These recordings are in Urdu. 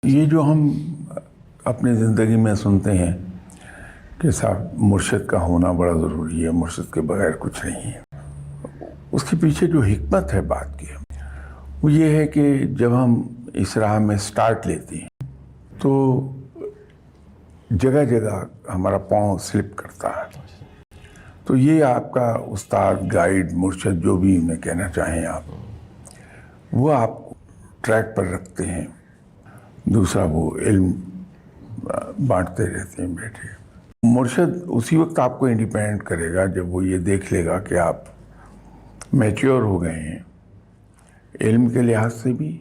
یہ جو ہم اپنی زندگی میں سنتے ہیں کہ صاحب مرشد کا ہونا بڑا ضروری ہے، مرشد کے بغیر کچھ نہیں ہے، اس کے پیچھے جو حکمت ہے بات کی وہ یہ ہے کہ جب ہم اس راہ میں سٹارٹ لیتے ہیں تو جگہ جگہ ہمارا پاؤں سلپ کرتا ہے، تو یہ آپ کا استاد، گائیڈ، مرشد، جو بھی میں کہنا چاہیں آپ، وہ آپ کو ٹریک پر رکھتے ہیں. دوسرا وہ علم بانٹتے رہتے ہیں بیٹھے. مرشد اسی وقت آپ کو انڈیپینڈنٹ کرے گا جب وہ یہ دیکھ لے گا کہ آپ میچیور ہو گئے ہیں، علم کے لحاظ سے بھی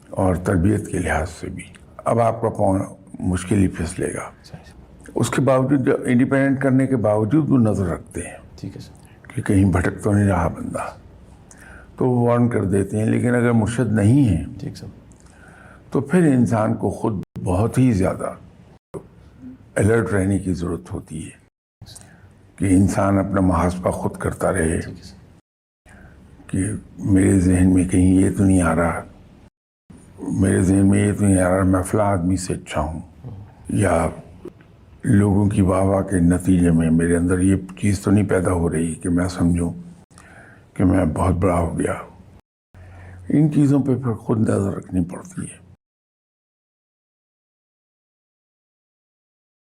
اور تربیت کے لحاظ سے بھی. اب آپ کا پاؤں مشکل ہی پھسلے گا. اس کے باوجود انڈیپینڈنٹ کرنے کے باوجود وہ نظر رکھتے ہیں ٹھیک ہے سر، کہ کہیں بھٹک تو نہیں رہا بندہ، تو وہ وارن کر دیتے ہیں. لیکن اگر مرشد نہیں ہے ٹھیک سر، تو پھر انسان کو خود بہت ہی زیادہ الرٹ رہنے کی ضرورت ہوتی ہے کہ انسان اپنا محاسبہ خود کرتا رہے ٹھیک ہے سر، کہ میرے ذہن میں کہیں یہ تو نہیں آ رہا، میرے ذہن میں یہ تو نہیں آ رہا میں فلاں آدمی سے اچھا ہوں، یا لوگوں کی واہ واہ کے نتیجے میں میرے اندر یہ چیز تو نہیں پیدا ہو رہی کہ میں سمجھوں کہ میں بہت بڑا ہو گیا. ان چیزوں پہ پھر خود نظر رکھنی پڑتی ہے.